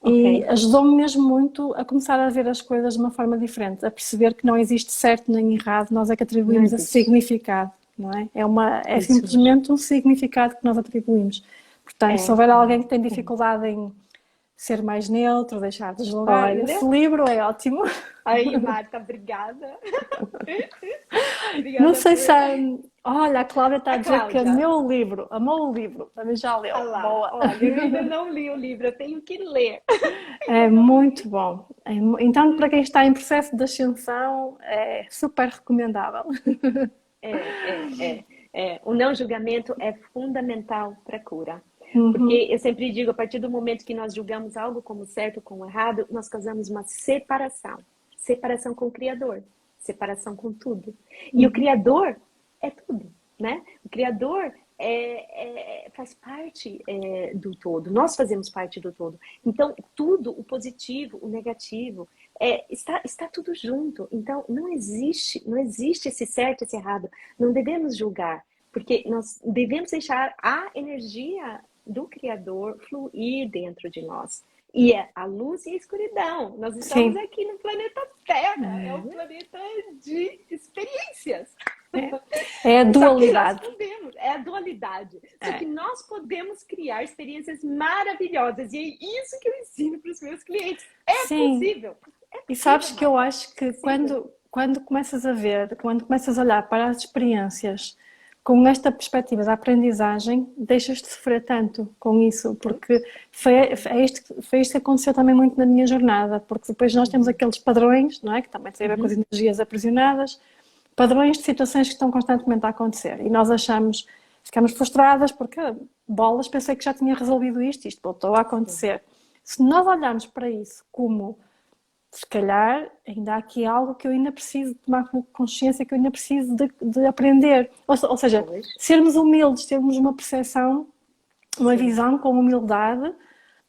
Ok. E ajudou-me mesmo muito a começar a ver as coisas de uma forma diferente, a perceber que não existe certo nem errado, nós é que Não atribuímos esse existe. significado, não é? É Isso mesmo. simplesmente um significado que nós atribuímos. Portanto, se É. houver alguém que tem dificuldade em ser mais neutro, deixar de julgar, esse Olha. livro é ótimo. Aí, Marta, obrigada. Não Obrigada sei por. se há... Olha, a Cláudia está a A dizer que Cláudia. amou o livro, também já Ah leu, lá, boa. olha, eu ainda não li o livro, eu tenho que ler. É Ainda não muito li. bom. Então, para quem está em processo de ascensão, é super recomendável. O não julgamento é fundamental para a cura. Porque Uhum, eu sempre digo, a partir do momento que nós julgamos algo como certo ou como errado, nós causamos uma separação. Separação com o Criador, separação com tudo. E o uhum. Criador é tudo, né? O Criador faz parte do todo, nós fazemos parte do todo. Então, tudo, o positivo, o negativo, está tudo junto. Então, não existe esse certo, esse errado. Não devemos julgar, porque nós devemos deixar a energia do Criador fluir dentro de nós. E é a luz e a escuridão. Nós estamos Sim, aqui no planeta Terra, é um planeta de experiências. é a Só que nós dualidade. podemos, é a dualidade. Só que É. nós podemos criar experiências maravilhosas. E é isso que eu ensino para os meus clientes. É Sim, possível. É e possível, sabes que eu Marta. acho É que possível. quando começas a olhar para as experiências com esta perspectiva da aprendizagem, deixas de sofrer tanto com isso, Sim. porque foi isto que aconteceu também muito na minha jornada, porque depois nós temos Uhum. aqueles padrões, não é? Que também tem a ver com as Uhum. energias aprisionadas, padrões de situações que estão constantemente a acontecer, e nós ficamos frustradas porque, bolas, pensei que já tinha resolvido isto voltou a Sim. acontecer. Se nós olharmos para isso como se calhar ainda há aqui algo que eu ainda preciso de tomar consciência, que eu ainda preciso de aprender. Ou seja, Pois. sermos humildes, termos uma percepção, uma Sim. visão com humildade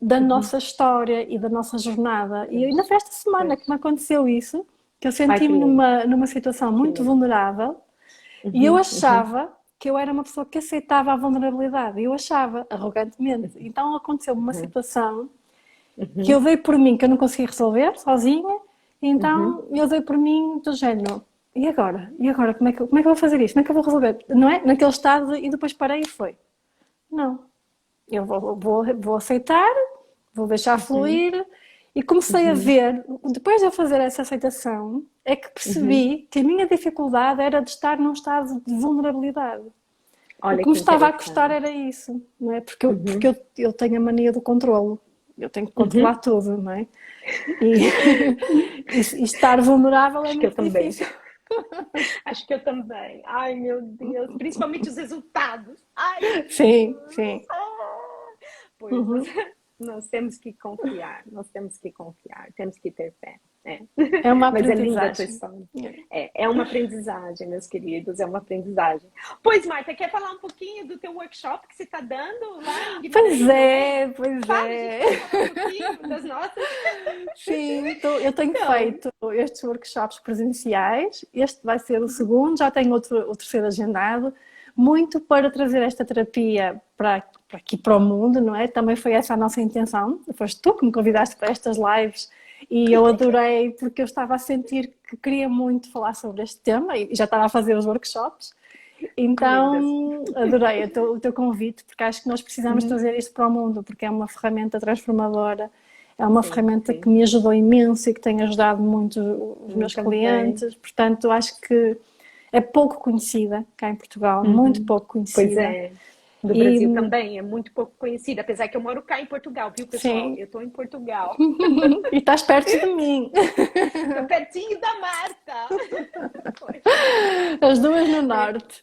da Uhum. nossa história e da nossa jornada. E ainda Pois. foi esta semana que Pois. me aconteceu isso, que eu Ai, que senti-me lindo. numa situação Que muito lindo. vulnerável e eu Uhum. Uhum. achava que eu era uma pessoa que aceitava a vulnerabilidade. Eu achava, arrogantemente. Então aconteceu-me uma Uhum. situação que eu Uhum. dei por mim, que eu não conseguia resolver sozinha, Uhum. então eu dei por mim do género, e agora? E agora? Como é que eu vou fazer isto? Como é que eu vou resolver? Não é? Naquele estado, e depois parei e foi. Não, eu vou aceitar, vou deixar Uhum. fluir, e comecei a Uhum. ver, depois de eu fazer essa aceitação, é que Uhum. percebi que a minha dificuldade era de estar num estado de vulnerabilidade. O Olha que me que estava a custar interessante. era isso, não é? Porque Uhum. eu tenho a mania do controlo. Eu tenho que controlar Uhum. tudo, não é? E, e estar vulnerável é Acho que eu muito também. difícil. Acho que eu também. Ai, meu Deus. Principalmente os resultados. Ai, meu Sim, Deus. sim. Pois, nós, Uhum. nós temos que confiar. Nós temos que confiar. Temos que ter fé. É. É uma Mas é linda a tua aprendizagem. história. É uma aprendizagem, meus queridos. É uma aprendizagem. Pois, Marta, quer falar um pouquinho do teu workshop que você está dando lá em Pois Guimarães, não é? é, pois Fala, a gente é. pode falar um pouquinho das nossas? Sim, então, eu tenho Então. feito estes workshops presenciais. Este vai ser o segundo, já tenho o terceiro agendado. Muito para trazer esta terapia para aqui para o mundo, não é? Também foi essa a nossa intenção. Foste tu que me convidaste para estas lives e eu adorei porque eu estava a sentir que queria muito falar sobre este tema e já estava a fazer os workshops. Que lindas. Então, adorei o teu convite, porque acho que nós precisamos Uhum. trazer isto para o mundo, porque é uma ferramenta transformadora, é uma Sim, ferramenta que sim. me ajudou imenso e que tem ajudado muito os meus Também. clientes. Portanto, acho que é pouco conhecida cá em Portugal, muito Uhum. pouco Pois conhecida. é. Do E, Brasil também é muito pouco conhecida, apesar que eu moro cá em Portugal, viu, pessoal? sim, Eu estou em Portugal. e estás perto de mim. Estou pertinho da Marta. Pois, As duas no norte.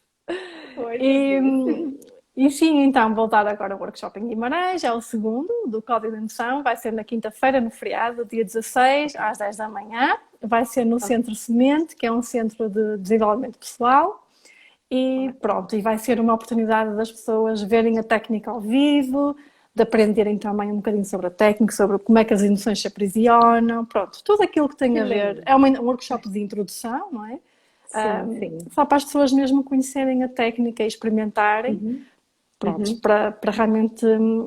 pois, as E, duas, sim. e sim, então, voltar agora ao workshop em Guimarães, é o segundo do Código de Emoção, vai ser na quinta-feira, no feriado, dia 16, Ok, às 10 da manhã. Vai ser no ok, Centro Semente, que é um centro de desenvolvimento pessoal. E ótimo. pronto, e vai ser uma oportunidade das pessoas verem a técnica ao vivo, de aprenderem também um bocadinho sobre a técnica, sobre como é que as emoções se aprisionam, pronto, tudo aquilo que tem Que a ver. lindo. É um workshop de introdução, não é? Sim, sim. Só para as pessoas mesmo conhecerem a técnica e experimentarem, Uhum. pronto, para realmente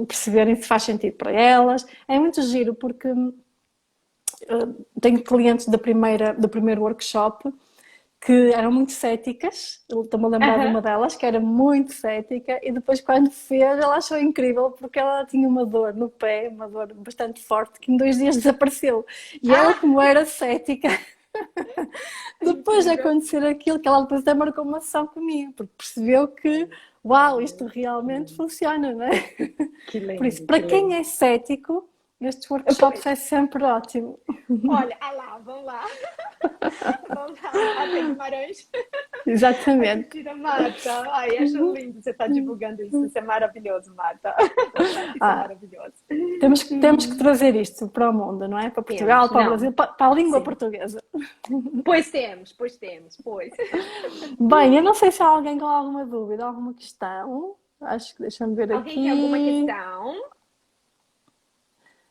perceberem se faz sentido para elas. É muito giro porque tenho clientes do primeiro workshop que eram muito céticas. Estou-me a lembrar de uma delas que era muito cética e depois quando fez ela achou incrível porque ela tinha uma dor no pé, uma dor bastante forte que em 2 dias desapareceu. E ela, como era cética, depois de acontecer aquilo, que ela depois até marcou uma sessão comigo, porque percebeu que, uau, isto realmente funciona, não é? Que Por isso, lindo, para que quem lindo. é cético, estes workshops é sempre ótimo. Olha, ah lá, vamos lá. Vamos lá, Marta Guimarães. A Exatamente. Cristina Marta. Ai, acho lindo você estar divulgando isso. Isso é maravilhoso, Marta. Isso é Ah, maravilhoso. temos que trazer isto para o mundo, não é? Para Portugal, Temos, para o não. Brasil, para a língua Sim. portuguesa. Pois temos, pois temos, pois. Bem, eu não sei se há alguém com alguma dúvida, alguma questão. Acho que deixa-me ver Alguém tem alguma aqui. questão?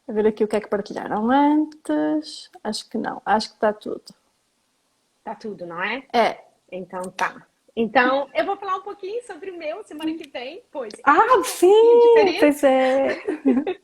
A ver aqui o que é que partilharam antes. Acho que não, acho que está tudo. Tá tudo, não é? É. Então tá. Então, eu vou falar um pouquinho sobre o meu semana que vem, pois eu Ah, acho que é um pouquinho sim! diferente. Pois é.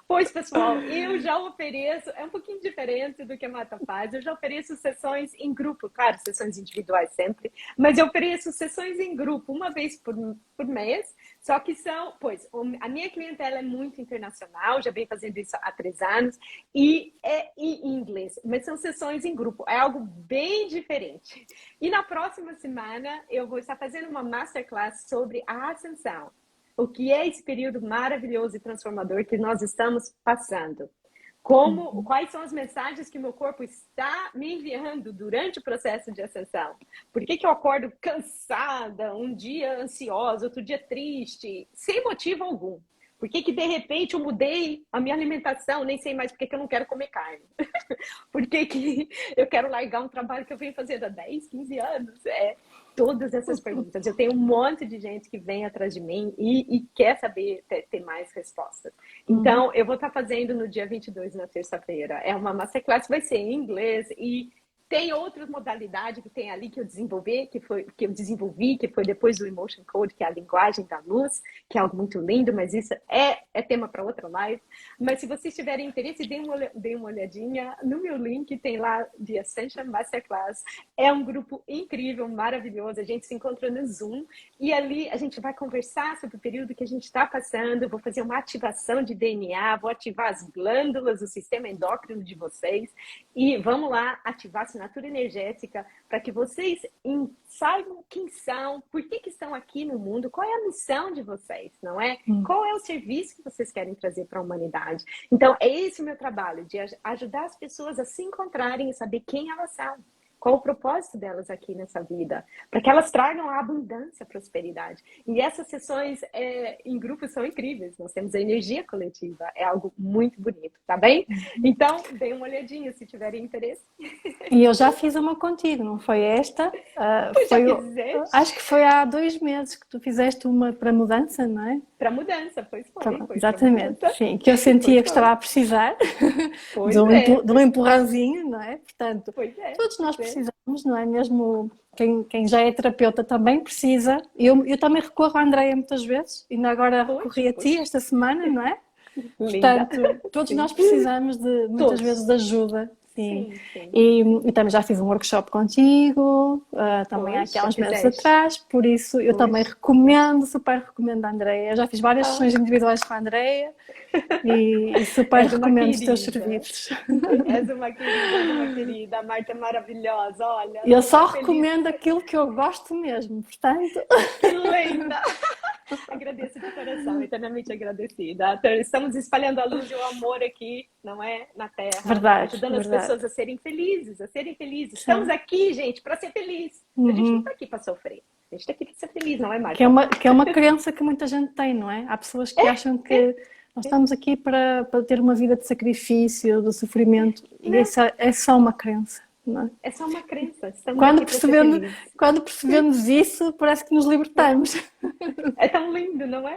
Pois, pessoal, eu já ofereço, é um pouquinho diferente do que a Mata faz, eu já ofereço sessões em grupo, claro, sessões individuais sempre, mas eu ofereço sessões em grupo uma vez por mês, só que são, pois, a minha clientela é muito internacional, já vem fazendo isso há 3 anos, e é em inglês, mas são sessões em grupo, é algo bem diferente. E na próxima semana eu vou estar fazendo uma masterclass sobre a ascensão. O que é esse período maravilhoso e transformador que nós estamos passando? Quais são as mensagens que o meu corpo está me enviando durante o processo de ascensão? Por que eu acordo cansada, um dia ansiosa, outro dia triste, sem motivo algum? Por que de repente eu mudei a minha alimentação, nem sei mais por que eu não quero comer carne? Por que eu quero largar um trabalho que eu venho fazendo há 10, 15 anos? Todas essas perguntas. Eu tenho um monte de gente que vem atrás de mim e quer saber, ter mais respostas. Então, eu vou estar fazendo no dia 22, na terça-feira. É uma masterclass, vai ser em inglês e tem outras modalidades que tem ali que eu desenvolvi, que foi depois do Emotion Code, que é a linguagem da luz, que é algo muito lindo, mas isso é tema para outra live. Mas se vocês tiverem interesse, deem uma olhadinha no meu link, tem lá de Ascension Masterclass. É um grupo incrível, maravilhoso. A gente se encontra no Zoom e ali a gente vai conversar sobre o período que a gente está passando. Vou fazer uma ativação de DNA, vou ativar as glândulas, o sistema endócrino de vocês e vamos lá ativar a assinatura energética para que vocês saibam quem são, por que estão aqui no mundo, qual é a missão de vocês, não é? Qual é o serviço que vocês querem trazer para a humanidade? Então, é esse o meu trabalho, de ajudar as pessoas a se encontrarem e saber quem elas são. Qual o propósito delas aqui nessa vida? Para que elas tragam a abundância, a prosperidade. E essas sessões em grupo são incríveis. Nós temos a energia coletiva. É algo muito bonito, tá bem? Então, deem uma olhadinha se tiverem interesse. E eu já fiz uma contigo, não foi esta? Pois já fizeste? Acho que foi há 2 meses que tu fizeste uma para mudança, não é? Para mudança, pois foi. Exatamente, sim, que eu sentia que estava a precisar de um empurrãozinho, não é? Portanto, todos nós precisamos, não é? Mesmo quem já é terapeuta também precisa. Eu também recorro à Andreia muitas vezes, ainda agora recorri a ti esta semana, não é? Portanto, todos nós precisamos de muitas vezes de ajuda. Sim. E também já fiz um workshop contigo, também há aqui há uns meses atrás, por isso eu também super recomendo a Andreia. Eu já fiz várias sessões individuais com a Andreia e super recomendo os teus serviços. És uma querida, a Marta é maravilhosa, olha. Eu só recomendo aquilo que eu gosto mesmo, portanto. Que linda! Agradeço de coração, eternamente agradecida. Estamos espalhando a luz e o amor aqui, não é? Na Terra. Verdade. Ajudando as pessoas a serem felizes, Sim. Estamos aqui, gente, para ser feliz. A gente não está aqui para sofrer. A gente está aqui para ser feliz, não é, Marta? Que é uma crença que muita gente tem, não é? Há pessoas que acham que nós estamos aqui para ter uma vida de sacrifício, de sofrimento. E essa é só uma crença. Não é? É só uma crença. Quando percebemos isso, parece que nos libertamos. É tão lindo, não é?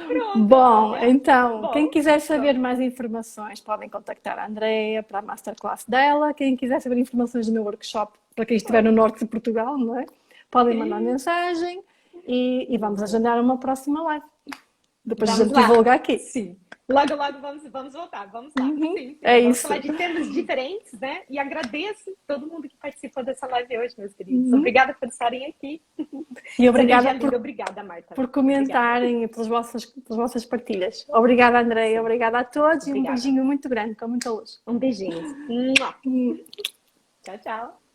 Pronto, Bom, então, quem quiser saber mais informações, podem contactar a Andreia para a masterclass dela. Quem quiser saber informações do meu workshop, para quem estiver no norte de Portugal, não é? Podem mandar mensagem. e vamos agendar uma próxima live. Depois Vamos a gente lá. divulga aqui. Sim. Logo, logo vamos voltar. Vamos lá. Uhum. Sim. É Vamos isso. falar de temas diferentes, né? E agradeço todo mundo que participou dessa live hoje, meus queridos. Uhum. Obrigada por estarem aqui. E obrigada Obrigada, Marta. por comentarem e pelas vossas partilhas. Obrigada, Andréia. Obrigada a todos. Obrigada. E um beijinho muito grande, com muita luz. Um beijinho. Tchau, tchau.